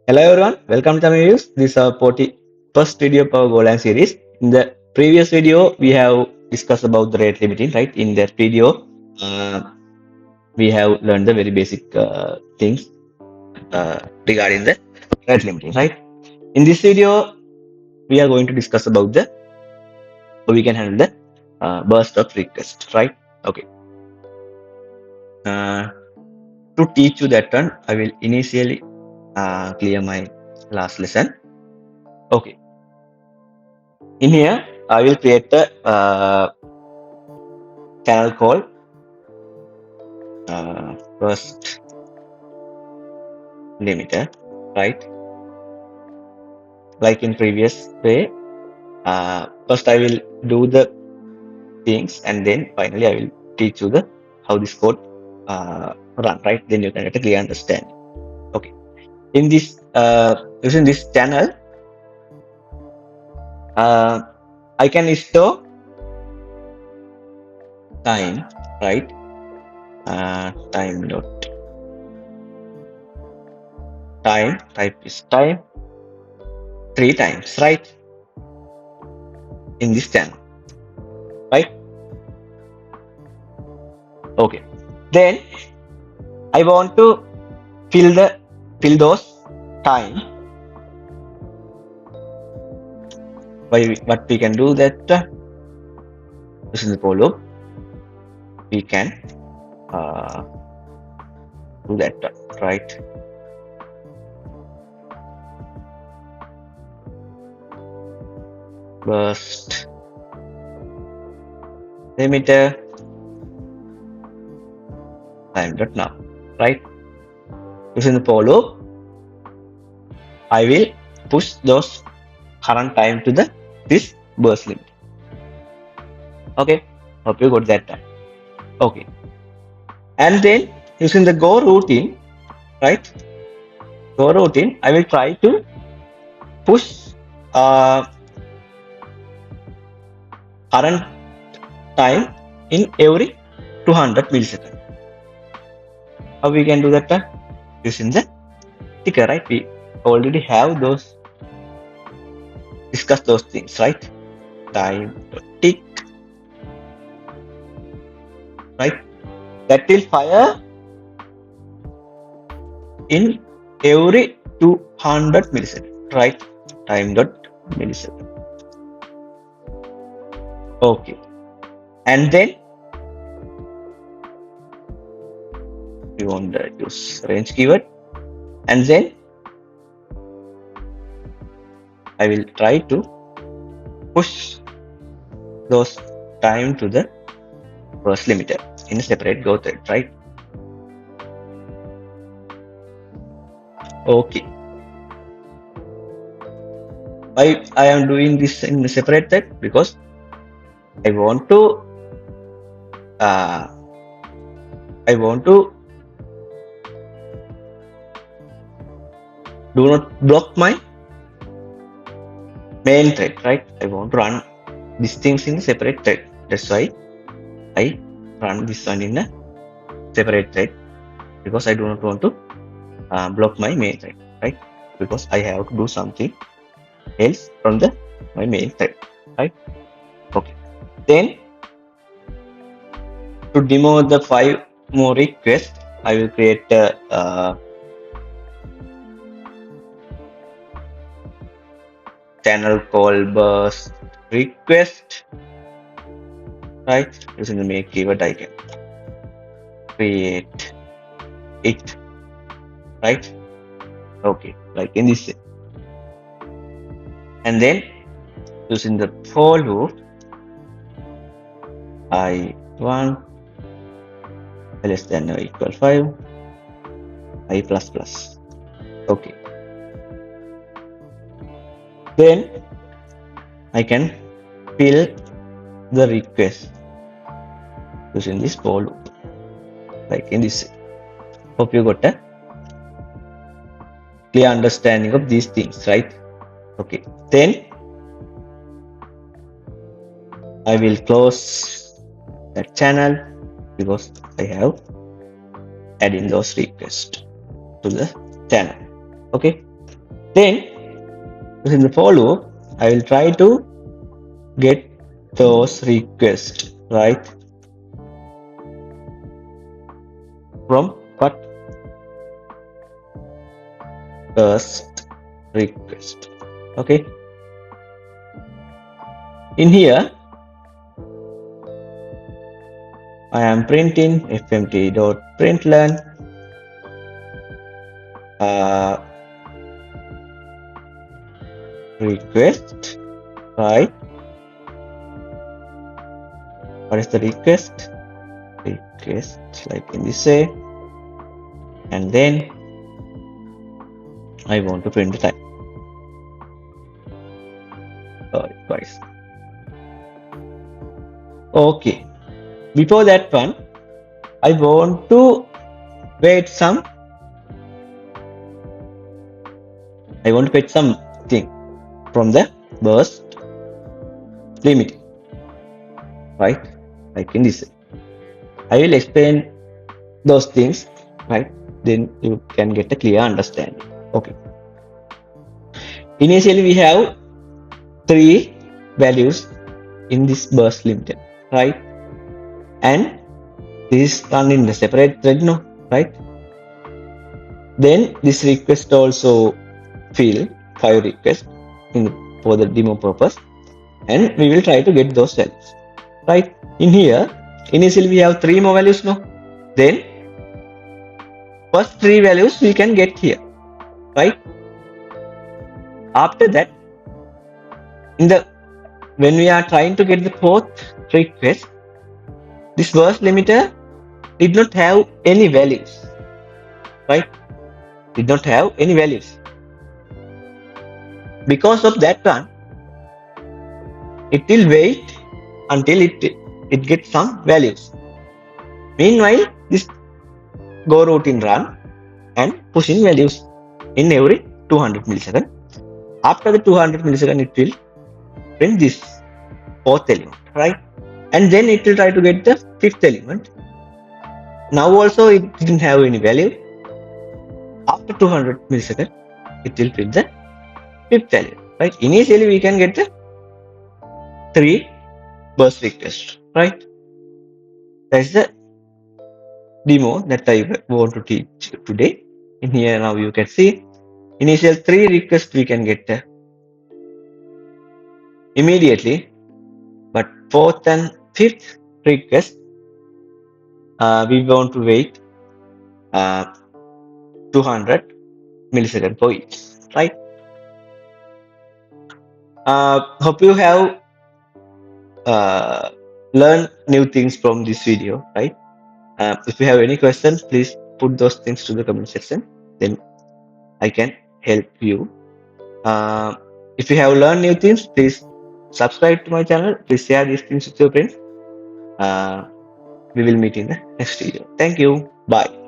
Hello everyone, welcome to ChamiViews. This is our first video of our Golang series. In the previous video, we have discussed about the rate limiting, right? In that video, we have learned the very basic things regarding the rate limiting, right? In this video, we are going to discuss about the how we can handle the burst of request, right? Okay. Uh, to teach you that one, I will initially clear my last lesson. Okay. In here, I will create a channel called burst limiter, right? Like in previous way, first I will do the things and then finally I will teach you the how this code run, right? Then you can get a clear understanding. Okay. In this using this channel, I can store time, right? Time dot time type is time 3 times, right? In this channel, right? Okay. Then I want to fill those time. What we can do that using the for loop, we can do that, right? Burst limiter time dot now, right? Using the for loop, I will push those current time to this burst limit. Okay, hope you got that time. Okay, and then using the go routine, right? Go routine, I will try to push current time in every 200 milliseconds. How we can do that? Using the ticker, right? We already have those discussed those things, right? Time tick, right? That will fire in every 200 milliseconds, right? Time dot millisecond. Okay, and then we want to use range keyword, and then I will try to push those time to the burst limiter in a separate go thread, right? Okay. Why I am doing this in a separate thread? Because I want to do not block my main thread, right? I want to run these things in a separate thread. That's why I run this one in a separate thread, because I do not want to block my main thread, right? Because I have to do something else from my main thread, right? Okay. Then to demo the 5 more requests, I will create a channel called burst request, right? Using the make keyword, I can create it, right? Okay, like in this way. And then using the for loop, I1 less than or equal 5, I plus plus. Okay. Then I can fill the request using this for loop, like in this way. Hope you got a clear understanding of these things, right? Okay. Then I will close that channel because I have adding those requests to the channel. Okay. Then in the for loop, I will try to get those requests, right? From what? First request. Okay. In here, I am printing fmt.println request, right? What is the request? Request like in this way, and then I want to print the type. Twice. Okay. Before that one, I want to wait some. I want to fetch something from the burst limit, right? Like in this. I will explain those things, right? Then you can get a clear understanding. Okay. Initially, we have 3 values in this burst limiter, right? And this is run in the separate thread, no, right? Then this request also fill 5 requests for the demo purpose, and we will try to get those values, right? In here, initially we have 3 more values, no? Then first 3 values we can get here, right? After that, when we are trying to get the 4th request, this burst limiter did not have any values, right? Did not have any values. Because of that one, it will wait until it gets some values. Meanwhile, this go routine run and pushing values in every 200 milliseconds. After the 200 milliseconds, it will print this 4th element, right? And then it will try to get the 5th element. Now also it didn't have any value. After 200 milliseconds, it will print the 5th element, right? Initially, we can get the 3 burst requests, right? That's the demo that I want to teach today. In here now you can see initial 3 requests we can get immediately, but 4th and 5th request we want to wait 200 milliseconds for each, right? Hope you have learned new things from this video, right? If you have any questions, please put those things to the comment section, then I can help you. If you have learned new things, please subscribe to my channel. Please share these things with your friends. We will meet in the next video. Thank you. Bye.